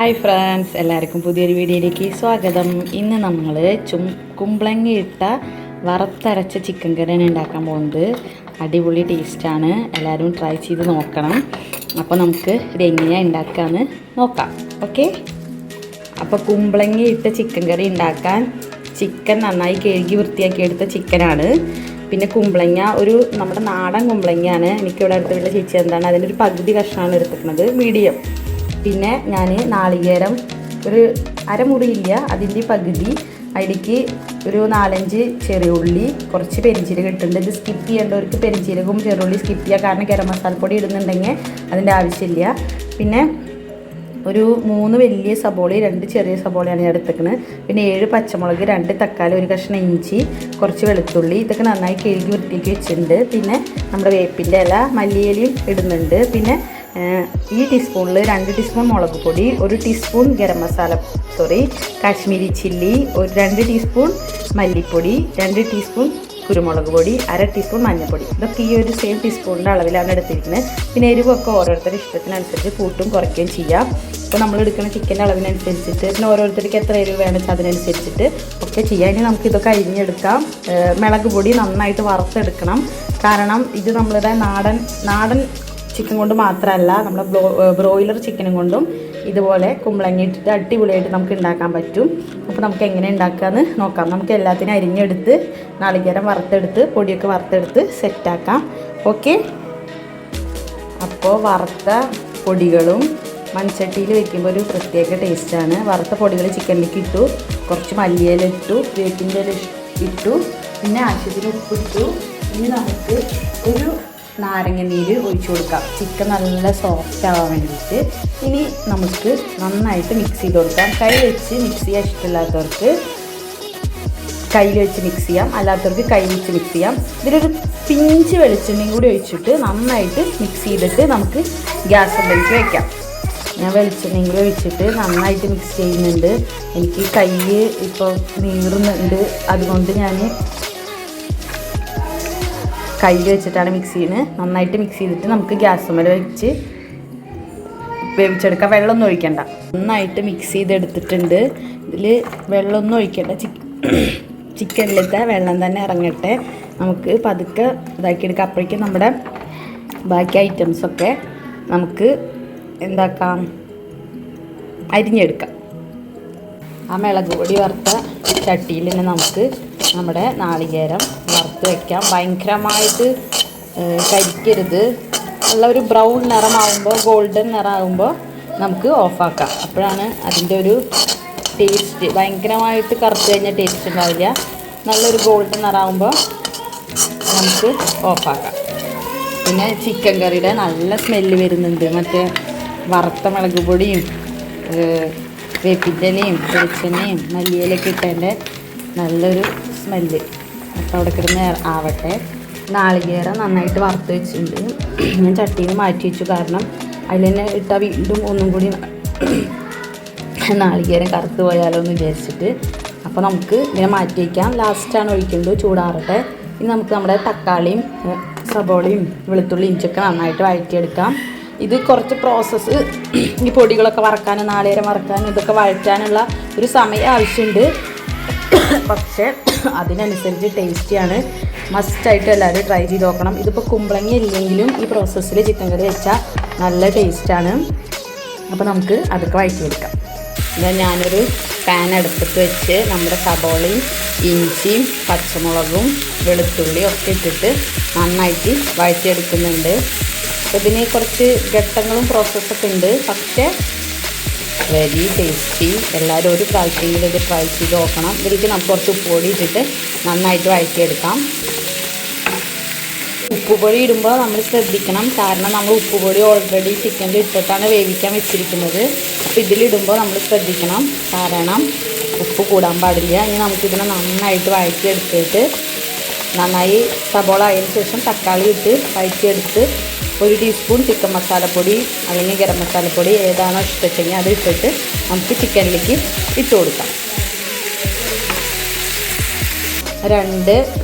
Hi friends, എല്ലാവർക്കും പുതിയൊരു വീഡിയോയിലേക്ക് സ്വാഗതം. ഇന്ന് നമ്മൾ കുമ്പളങ്ങ വറുത്തരച്ച ചിക്കൻ കറിയാണ് ഉണ്ടാക്കാൻ പോകുന്നത്. അടിപൊളി ടേസ്റ്റാണ്, എല്ലാവരും ട്രൈ ചെയ്ത് നോക്കണം. അപ്പോൾ നമുക്ക് ഇതെങ്ങനെയാണ് ഉണ്ടാക്കാമെന്ന് നോക്കാം. ഓക്കെ, അപ്പോൾ കുമ്പളങ്ങ ചിക്കൻ കറി ഉണ്ടാക്കാൻ ചിക്കൻ നന്നായി കഴുകി വൃത്തിയാക്കി എടുത്ത ചിക്കനാണ്. പിന്നെ കുമ്പളങ്ങ നമ്മുടെ നാടൻ കുമ്പളങ്ങയാണ്. എനിക്കിവിടെ അടുത്തുള്ള ചേച്ചി എന്താണ് അതിൻ്റെ ഒരു പകുതി കഷ്ണമാണ് എടുത്തിരിക്കുന്നത്, മീഡിയം. പിന്നെ ഞാൻ നാളികേരം ഒരു അരമുറിയില്ല, അതിൻ്റെ പകുതി, അതിലേക്ക് ഒരു 4-5 ചെറിയ ഉള്ളി, കുറച്ച് പെരിഞ്ചീരകം ഇട്ടിട്ടുണ്ട്. ഇത് സ്കിപ്പ് ചെയ്യേണ്ടവർക്ക് പെരിഞ്ചീരകവും ചെറുള്ളി സ്കിപ്പ് ചെയ്യുക, കാരണം ഗരം മസാലപ്പൊടി ഇടുന്നുണ്ടെങ്കിൽ അതിൻ്റെ ആവശ്യമില്ല. പിന്നെ ഒരു 3 വലിയ സബോള, 2 ചെറിയ സബോളയാണ് ഞാൻ എടുത്തേക്കുന്നത്. പിന്നെ 7 പച്ചമുളക്, 2 തക്കാളി, ഒരു കഷ്ണം ഇഞ്ചി, കുറച്ച് വെളുത്തുള്ളി, ഇതൊക്കെ നന്നായി കഴുകി വൃത്തിയാക്കി വെച്ചിട്ടുണ്ട്. പിന്നെ നമ്മുടെ വേപ്പിൻ്റെ ഇല, മല്ലിയിലയും ഇടുന്നുണ്ട്. പിന്നെ ഈ ടീസ്പൂണിൽ 2 ടീസ്പൂൺ മുളക് പൊടി, 1 teaspoon garam masala, Kashmiri chilli, 2 teaspoon മല്ലിപ്പൊടി, 2 ടീസ്പൂൺ കുരുമുളക് പൊടി, 1/2 ടീസ്പൂൺ മഞ്ഞൾപ്പൊടി. ഇതൊക്കെ ഈ ഒരു സെയിം ടീസ്പൂണിൻ്റെ അളവിലാണ് എടുത്തിരിക്കുന്നത്. പിന്നെ എരിവൊക്കെ ഓരോരുത്തരുടെ ഇഷ്ടത്തിനനുസരിച്ച് കൂട്ടും കുറയ്ക്കുകയും ചെയ്യാം. ഇപ്പോൾ നമ്മൾ എടുക്കുന്ന ചിക്കൻ്റെ അളവിനനുസരിച്ചിട്ട്, പിന്നെ ഓരോരുത്തർക്ക് എത്ര എരിവ് വേണം വെച്ചാൽ അതിനനുസരിച്ചിട്ട് ഒക്കെ ചെയ്യാം. ഇനി നമുക്ക് ഇതൊക്കെ അരിഞ്ഞെടുക്കാം. മുളക് പൊടി നന്നായിട്ട് വറുത്തെടുക്കണം, കാരണം ഇത് നമ്മളുടെ നാടൻ ചിക്കൻ കൊണ്ട് മാത്രമല്ല, നമ്മുടെ ബ്രോയിലർ ചിക്കനും കൊണ്ടും ഇതുപോലെ കുമ്പളങ്ങ ഇട്ടിട്ട് അടിപൊളിയായിട്ട് നമുക്ക് ഉണ്ടാക്കാൻ പറ്റും. അപ്പോൾ നമുക്ക് എങ്ങനെ ഉണ്ടാക്കാമെന്ന് നോക്കാം. നമുക്ക് എല്ലാത്തിനും അരിഞ്ഞെടുത്ത് നാളികേരം വറുത്തെടുത്ത് പൊടിയൊക്കെ വറുത്തെടുത്ത് സെറ്റാക്കാം. ഓക്കെ, അപ്പോൾ വറുത്ത പൊടികളും മൺചട്ടിയിൽ വെക്കുമ്പോൾ ഒരു പ്രത്യേക ടേസ്റ്റാണ്. വറുത്ത പൊടികൾ ചിക്കനിലേക്ക് ഇട്ടു, കുറച്ച് മല്ലിയില ഇട്ടു, വേപ്പിൻ്റെ ഇല ഇട്ടു, പിന്നെ ആവശ്യത്തിന് ഉപ്പിട്ടു. ഇനി നമുക്ക് ഒരു നാരങ്ങ നീര് ഒഴിച്ചു കൊടുക്കാം, ചിക്കൻ നല്ല സോഫ്റ്റ് ആവാൻ വേണ്ടിയിട്ട്. ഇനി നമുക്ക് നന്നായിട്ട് മിക്സ് ചെയ്ത് കൊടുക്കാം. കൈ വെച്ച് മിക്സ് ചെയ്യാൻ ഇഷ്ടമില്ലാത്തവർക്ക് കയ്യിൽ വെച്ച് മിക്സ് ചെയ്യാം, അല്ലാത്തവർക്ക് കൈ വെച്ച് മിക്സ് ചെയ്യാം. ഇതിലൊരു പിഞ്ച് വെളിച്ചെണ്ണയും കൂടി ഒഴിച്ചിട്ട് നന്നായിട്ട് മിക്സ് ചെയ്തിട്ട് നമുക്ക് ഗ്യാസ് ഉള്ളിലേക്ക് വയ്ക്കാം. ഞാൻ വെളിച്ചെണ്ണയും കൂടി ഒഴിച്ചിട്ട് നന്നായിട്ട് മിക്സ് ചെയ്യുന്നുണ്ട്. എനിക്ക് കൈ ഇപ്പോൾ നീറുന്നുണ്ട്, അതുകൊണ്ട് ഞാൻ കയ്യിൽ വെച്ചിട്ടാണ് മിക്സ് ചെയ്യുന്നത്. നന്നായിട്ട് മിക്സ് ചെയ്തിട്ട് നമുക്ക് ഗ്യാസ് മേലെ വെച്ച് വേവിച്ചെടുക്കാം. വെള്ളമൊന്നും ഒഴിക്കണ്ട, നന്നായിട്ട് മിക്സ് ചെയ്തെടുത്തിട്ടുണ്ട്. ഇതിൽ വെള്ളമൊന്നും ഒഴിക്കണ്ട, ചിക്കനിലത്തെ വെള്ളം തന്നെ ഇറങ്ങട്ടെ. നമുക്ക് പതുക്കെ ഇതാക്കിയെടുക്കാം. അപ്പോഴേക്കും നമ്മുടെ ബാക്കി ഐറ്റംസൊക്കെ നമുക്ക് എന്താക്കാം, അരിഞ്ഞെടുക്കാം. ആ മുളക് പൊടി വറുത്ത ചട്ടിയിൽ തന്നെ നമുക്ക് നമ്മുടെ നാളികേരം വറുത്ത് വയ്ക്കാം. ഭയങ്കരമായിട്ട് കരിക്കരുത്, ഉള്ള ഒരു ബ്രൗൺ നിറമാകുമ്പോൾ, ഗോൾഡൻ നിറമാകുമ്പോൾ നമുക്ക് ഓഫാക്കാം. അപ്പോഴാണ് അതിൻ്റെ ഒരു ടേസ്റ്റ്. ഭയങ്കരമായിട്ട് കറുത്ത് കഴിഞ്ഞാൽ ടേസ്റ്റ് ഉണ്ടാവില്ല. നല്ലൊരു ഗോൾഡൻ നിറമാകുമ്പോൾ നമുക്ക് ഓഫാക്കാം. പിന്നെ ചിക്കൻ കറിയുടെ നല്ല സ്മെല്ല് വരുന്നുണ്ട്, മറ്റേ വറുത്ത മുളക് പൊടിയും വേപ്പിൻ്റെ ഇലയും വെളിച്ചെണ്ണയും മല്ലിയിലൊക്കെ ഇട്ടതിൻ്റെ നല്ലൊരു സ്മെല്ല്. അപ്പോൾ അവിടെ കിടന്ന് ആവട്ടെ. നാളികേരം നന്നായിട്ട് വറുത്ത് വെച്ചിട്ടുണ്ട്. ഞാൻ ചട്ടിയിൽ നിന്ന് മാറ്റി വെച്ചു, കാരണം അതിൽ തന്നെ ഇട്ടാൽ വീണ്ടും ഒന്നും കൂടി നാളികേരം കറുത്ത് പോയാലോ എന്ന് വിചാരിച്ചിട്ട്. അപ്പോൾ നമുക്ക് ഇങ്ങനെ മാറ്റി വയ്ക്കാം. ലാസ്റ്റാണ് ഒഴിക്കുന്നത്, ചൂടാറട്ടെ. ഇനി നമുക്ക് നമ്മുടെ തക്കാളിയും സബോളയും വെളുത്തുള്ളി ഇഞ്ചൊക്കെ നന്നായിട്ട് വഴറ്റിയെടുക്കാം. ഇത് കുറച്ച് പ്രോസസ്സ്, ഈ പൊടികളൊക്കെ വറക്കാനും നാളികേരം വറക്കാനും ഇതൊക്കെ വഴറ്റാനുള്ള ഒരു സമയം ആവശ്യമുണ്ട്. പക്ഷേ അതിനനുസരിച്ച് ടേസ്റ്റിയാണ്. മസ്റ്റായിട്ട് എല്ലാവരും ട്രൈ ചെയ്ത് നോക്കണം. ഇതിപ്പോൾ കുമ്പളങ്ങ ഇല്ലെങ്കിലും ഈ പ്രോസസ്സിൽ ചിക്കൻ കറി വെച്ചാൽ നല്ല ടേസ്റ്റാണ്. അപ്പോൾ നമുക്ക് അതൊക്കെ വഴറ്റിയെടുക്കാം. ഞാനൊരു പാൻ അടുപ്പത്ത് വെച്ച് നമ്മുടെ സബോളയും ഇഞ്ചിയും പച്ചമുളകും വെളുത്തുള്ളിയും ഒക്കെ ഇട്ടിട്ട് നന്നായിട്ട് വഴറ്റിയെടുക്കുന്നുണ്ട്. അപ്പോൾ ഇതിന് കുറച്ച് ഘട്ടങ്ങളും പ്രോസസ്സൊക്കെ ഉണ്ട്, പക്ഷേ വെരി ടേസ്റ്റി. എല്ലാവരും ഒരു പ്രാവശ്യമെങ്കിലും ഇത് ട്രൈ ചെയ്ത് നോക്കണം. ഇതിലേക്ക് നമുക്ക് കുറച്ച് ഉപ്പുപൊടി ഇട്ടിട്ട് നന്നായിട്ട് വഴറ്റിയെടുക്കാം. ഉപ്പുപൊടി ഇടുമ്പോൾ നമ്മൾ ശ്രദ്ധിക്കണം, കാരണം നമ്മൾ ഉപ്പുപൊടി ഓൾറെഡി ചിക്കനിൽ ഇട്ടിട്ടാണ് വേവിക്കാൻ വെച്ചിരിക്കുന്നത്. അപ്പോൾ ഇതിലിടുമ്പോൾ നമ്മൾ ശ്രദ്ധിക്കണം, കാരണം ഉപ്പ് കൂടാൻ പാടില്ല. ഇനി നമുക്കിതിനെ നന്നായിട്ട് വഴറ്റിയെടുത്തിട്ട് നന്നായി സബോള ആയതിനു ശേഷം തക്കാളി ഇട്ട് വഴറ്റിയെടുത്ത് 1 ടീസ്പൂൺ ചിക്കൻ മസാലപ്പൊടി അല്ലെങ്കിൽ ഗരം മസാലപ്പൊടി ഏതാണോ ഇഷ്ടമെങ്കിൽ അത് ഇട്ടിട്ട് നമുക്ക് ചിക്കനിലേക്ക് ഇട്ട് കൊടുക്കാം. 2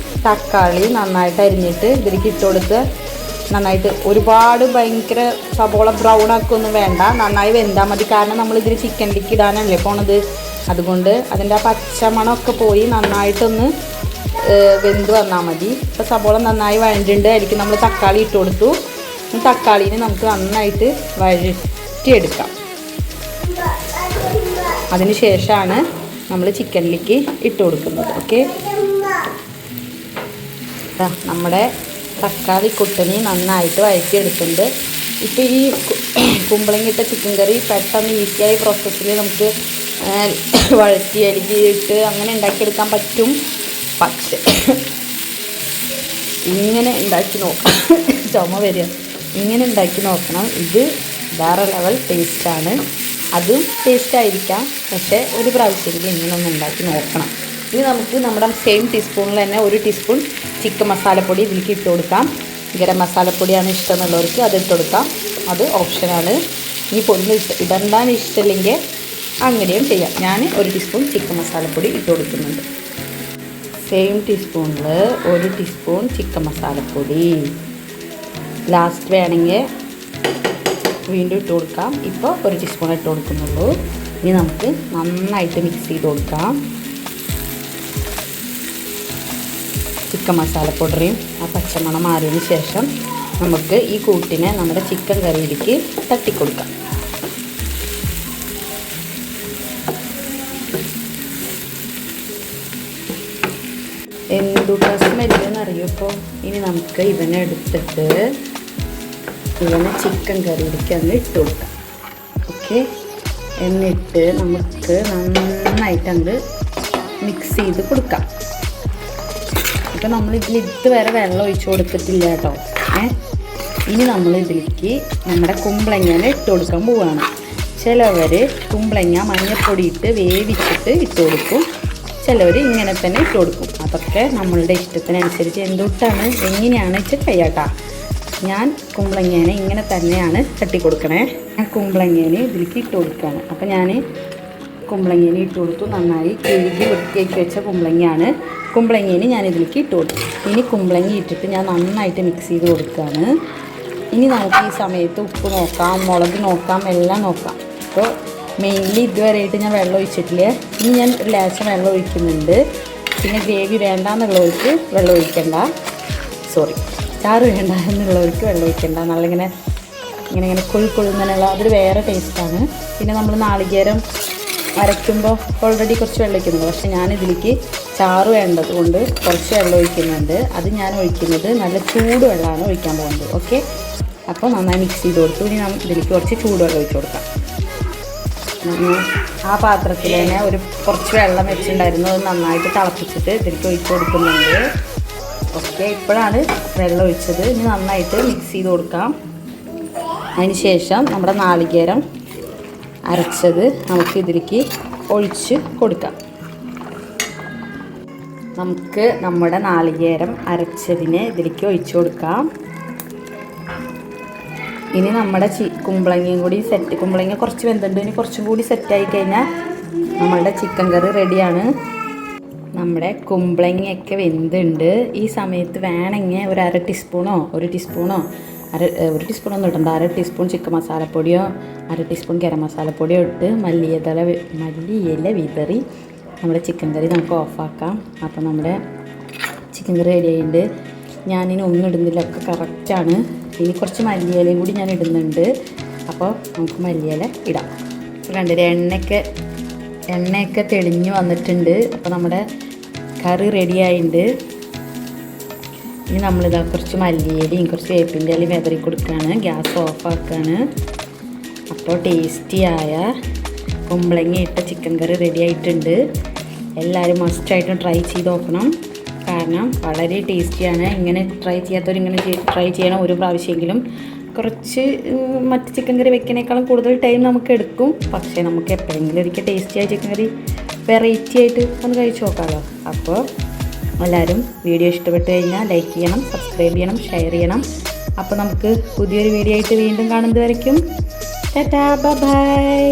തക്കാളി നന്നായിട്ട് അരിഞ്ഞിട്ട് ഇതിലേക്ക് ഇട്ട് കൊടുത്ത് നന്നായിട്ട് ഒരുപാട് ഭയങ്കര സബോള ബ്രൗൺ ആക്കൊന്നും വേണ്ട, നന്നായി വെന്താൽ മതി. കാരണം നമ്മളിതിൽ ചിക്കനിലേക്ക് ഇടാനല്ലേ പോണത്. അതുകൊണ്ട് അതിൻ്റെ ആ പച്ചമണമൊക്കെ പോയി നന്നായിട്ടൊന്ന് വെന്ത് വന്നാൽ മതി. ഇപ്പോൾ സബോള നന്നായി വഴണ്ടിട്ടുണ്ട്. അതിലേക്ക് നമ്മൾ തക്കാളി ഇട്ട് കൊടുത്തു. തക്കാളീനെ നമുക്ക് നന്നായിട്ട് വഴറ്റിയെടുക്കാം. അതിന് ശേഷമാണ് നമ്മൾ ചിക്കനിലേക്ക് ഇട്ട് കൊടുക്കുന്നത്. ഓക്കെ, നമ്മുടെ തക്കാളി കുട്ടനി നന്നായിട്ട് വഴറ്റിയെടുക്കുന്നുണ്ട്. ഇപ്പോൾ ഈ കുമ്പളങ്ങിട്ട ചിക്കൻ കറി പെട്ടെന്ന് ഈസിയായ പ്രോസസ്സിൽ നമുക്ക് വഴറ്റി അരിഞ്ഞിട്ട് അങ്ങനെ ഉണ്ടാക്കിയെടുക്കാൻ പറ്റും. പക്ഷേ ഇങ്ങനെ ഉണ്ടാക്കി നോക്കണം. ചുമ വരിക. ഇങ്ങനെ ഉണ്ടാക്കി നോക്കണം. ഇത് വേറെ ലെവൽ ടേസ്റ്റാണ്. അതും ടേസ്റ്റായിരിക്കാം, പക്ഷേ ഒരു പ്രാവശ്യമെങ്കിലും ഇങ്ങനെ ഒന്ന് ഉണ്ടാക്കി നോക്കണം. ഇനി നമുക്ക് നമ്മുടെ സെയിം ടീസ്പൂണിൽ തന്നെ 1 ടീസ്പൂൺ ചിക്കൻ മസാലപ്പൊടി ഇതിലേക്ക് ഇട്ട് കൊടുക്കാം. ഗരം മസാലപ്പൊടിയാണ് ഇഷ്ടം എന്നുള്ളവർക്ക് അത് ഇട്ട് കൊടുക്കാം. അത് ഓപ്ഷനാണ്. ഇനി പൊന്ന് ഇടണ്ടാൻ ഇഷ്ടമില്ലെങ്കിൽ അങ്ങനെയും ചെയ്യാം. ഞാൻ 1 ടീസ്പൂൺ ചിക്കൻ മസാലപ്പൊടി ഇട്ട് കൊടുക്കുന്നുണ്ട്. സെയിം ടീസ്പൂണിൽ 1 ടീസ്പൂൺ ചിക്കൻ മസാലപ്പൊടി. ലാസ്റ്റ് വേണമെങ്കിൽ വീണ്ടും ഇട്ട് കൊടുക്കാം. ഇപ്പോൾ 1 ടീസ്പൂൺ ഇട്ട് കൊടുക്കുന്നുള്ളൂ. ഇനി നമുക്ക് നന്നായിട്ട് മിക്സ് ചെയ്ത് കൊടുക്കാം. ചിക്കൻ മസാലപ്പൊടിയും ആ പച്ചമണം മാറിയതിന് ശേഷം നമുക്ക് ഈ കൂട്ടിനെ നമ്മുടെ ചിക്കൻ കറിയിലേക്ക് തട്ടിക്കൊടുക്കാം. എന്തുട്ടാ സ്മെല്ലെന്ന് അറിയുമ്പോൾ ഇനി നമുക്ക് ഇവനെ എടുത്തിട്ട് ഇവനെ ചിക്കൻ കറിയിലേക്ക് അങ്ങ് ഇട്ട് കൊടുക്കാം. ഓക്കെ, എന്നിട്ട് നമുക്ക് നന്നായിട്ട് അങ്ങ് മിക്സ് ചെയ്ത് കൊടുക്കാം. ഇപ്പം നമ്മളിതിൽ ഇതുവരെ വെള്ളം ഒഴിച്ച് കൊടുത്തിട്ടില്ല കേട്ടോ. ഇനി നമ്മൾ ഇതിലേക്ക് നമ്മുടെ കുമ്പളങ്ങനെ ഇട്ട് കൊടുക്കാൻ പോവുകയാണ്. ചിലവർ കുമ്പളങ്ങ മഞ്ഞൾപ്പൊടി ഇട്ട് വേവിച്ചിട്ട് ഇട്ട് കൊടുക്കും, ചിലവർ ഇങ്ങനെ തന്നെ ഇട്ട് കൊടുക്കും. അതൊക്കെ നമ്മളുടെ ഇഷ്ടത്തിനനുസരിച്ച് എന്തൊട്ടാണ് എങ്ങനെയാണ് വെച്ച് കഴിയാട്ടാ. ഞാൻ കുമ്പളങ്ങേനെ ഇങ്ങനെ തന്നെയാണ് തട്ടി കൊടുക്കണേ. ഞാൻ കുമ്പളങ്ങേനെ ഇതിലേക്ക് ഇട്ട് കൊടുക്കുകയാണ്. അപ്പോൾ ഞാൻ കുമ്പളങ്ങേനെ ഇട്ട് കൊടുത്തു. നന്നായി കഴുകി വൃത്തിയാക്കി വെച്ച കുമ്പളങ്ങയാണ്. കുമ്പളങ്ങേനെ ഞാൻ ഇതിലേക്ക് ഇട്ട് കൊടുത്തു. ഇനി കുമ്പളങ്ങ ഇട്ടിട്ട് ഞാൻ നന്നായിട്ട് മിക്സ് ചെയ്ത് കൊടുക്കുകയാണ്. ഇനി നമുക്ക് ഈ സമയത്ത് ഉപ്പ് നോക്കാം, മുളക് നോക്കാം, എല്ലാം നോക്കാം. അപ്പോൾ മെയിൻലി ഇതുവരെയായിട്ട് ഞാൻ വെള്ളം ഒഴിച്ചിട്ടില്ല. ഇനി ഞാൻ ഒരു ലേശം വെള്ളം ഒഴിക്കുന്നുണ്ട്. പിന്നെ ഗ്രേവി വേണ്ടാന്നുള്ളവർക്ക് വെള്ളം ഒഴിക്കണ്ട, ചാറ് വേണ്ട എന്നുള്ളവർക്ക് വെള്ളം ഒഴിക്കണ്ട. നല്ലിങ്ങനെ ഇങ്ങനെ കൊഴുകൊഴുങ്ങനെയുള്ള അതൊരു വേറെ ടേസ്റ്റാണ്. പിന്നെ നമ്മൾ നാളികേരം അരയ്ക്കുമ്പോൾ ഓൾറെഡി കുറച്ച് വെള്ളം ഒഴിക്കുന്നുണ്ട്. പക്ഷേ ഞാനിതിലേക്ക് ചാറ് വേണ്ടത് കൊണ്ട് കുറച്ച് വെള്ളം ഒഴിക്കുന്നുണ്ട്. അത് ഞാൻ ഒഴിക്കുന്നത് നല്ല ചൂട് വെള്ളമാണ് ഒഴിക്കാൻ പോകുന്നത്. ഓക്കെ, അപ്പോൾ നന്നായി മിക്സ് ചെയ്ത് കൊടുത്തു. ഇനി ഇതിലേക്ക് കുറച്ച് ചൂടുവെള്ളം ഒഴിച്ച് കൊടുക്കാം. ആ പാത്രത്തിൽ തന്നെ കുറച്ച് വെള്ളം വെച്ചിട്ടുണ്ടായിരുന്നു. അത് നന്നായിട്ട് തിളപ്പിച്ചിട്ട് ഇതിലേക്ക് ഒഴിച്ച് കൊടുക്കുന്നുണ്ട്. ഓക്കെ, ഇപ്പോഴാണ് വെള്ളം ഒഴിച്ചത്. ഇനി നന്നായിട്ട് മിക്സ് ചെയ്ത് കൊടുക്കാം. അതിന് ശേഷം നമ്മുടെ നാളികേരം അരച്ചത് നമുക്ക് ഇതിലേക്ക് ഒഴിച്ച് കൊടുക്കാം. നമുക്ക് നമ്മുടെ നാളികേരം അരച്ചതിനെ ഇതിലേക്ക് ഒഴിച്ച് കൊടുക്കാം. ഇനി നമ്മുടെ കുമ്പളങ്ങയും കൂടി കുമ്പളങ്ങ കുറച്ച് വെന്തുണ്ട്. ഇനി കുറച്ചും കൂടി സെറ്റായി കഴിഞ്ഞാൽ നമ്മളുടെ ചിക്കൻ കറി റെഡിയാണ്. നമ്മുടെ കുമ്പളങ്ങയൊക്കെ വെന്തുണ്ട്. ഈ സമയത്ത് വേണമെങ്കിൽ ഒരു 1/2 ടീസ്പൂണോ 1 ടീസ്പൂണോ 1 ടീസ്പൂണൊന്നും ഇടണ്ട, 1/2 ടീസ്പൂൺ ചിക്കൻ മസാലപ്പൊടിയോ 1/2 ടീസ്പൂൺ ഗരം മസാലപ്പൊടിയോ ഇട്ട് മല്ലിയില വിതറി നമ്മുടെ ചിക്കൻ കറി നമുക്ക് ഓഫാക്കാം. അപ്പോൾ നമ്മുടെ ചിക്കൻ കറി റെഡി ആയിട്ടുണ്ട്. ഞാനിനി ഒന്നും ഇടുന്നില്ല, ഒക്കെ കറക്റ്റാണ്. ഇനി കുറച്ച് മല്ലിയിലയും കൂടി ഞാൻ ഇടുന്നുണ്ട്. അപ്പോൾ നമുക്ക് മല്ലിയില ഇടാം. കണ്ടില്ല, എണ്ണയൊക്കെ തെളിഞ്ഞ് വന്നിട്ടുണ്ട്. അപ്പോൾ നമ്മുടെ കറി റെഡി ആയിട്ടുണ്ട്. ഇനി നമ്മളിതാ കുറച്ച് മല്ലിയിലയും കുറച്ച് വേപ്പിൻ്റെ ഇലയും വിതറി കൊടുക്കുകയാണ്. ഗ്യാസ് ഓഫാക്കുകയാണ്. അപ്പോൾ ടേസ്റ്റിയായ കുമ്പളങ്ങ ഇട്ട ചിക്കൻ കറി റെഡി ആയിട്ടുണ്ട്. എല്ലാവരും മസ്റ്റായിട്ടും ട്രൈ ചെയ്ത് നോക്കണം. കാരണം വളരെ ടേസ്റ്റിയാണ്. ഇങ്ങനെ ട്രൈ ചെയ്യാത്തവരിങ്ങനെ ട്രൈ ചെയ്യണം ഒരു പ്രാവശ്യമെങ്കിലും. കുറച്ച് മറ്റ് ചിക്കൻ കറി വെക്കുന്നതിനേക്കാളും കൂടുതൽ ടൈം നമുക്ക് എടുക്കും. പക്ഷേ നമുക്ക് എപ്പോഴെങ്കിലും ഒരിക്കൽ ടേസ്റ്റിയായ ചിക്കൻ കറി വെറൈറ്റി ആയിട്ട് ഒന്ന് കഴിച്ച് നോക്കാമല്ലോ. അപ്പോൾ എല്ലാവരും വീഡിയോ ഇഷ്ടപ്പെട്ട് കഴിഞ്ഞാൽ ലൈക്ക് ചെയ്യണം, സബ്സ്ക്രൈബ് ചെയ്യണം, ഷെയർ ചെയ്യണം. അപ്പോൾ നമുക്ക് പുതിയൊരു വീഡിയോ ആയിട്ട് വീണ്ടും കാണുന്നത് വരയ്ക്കും ടാറ്റാ ബൈ.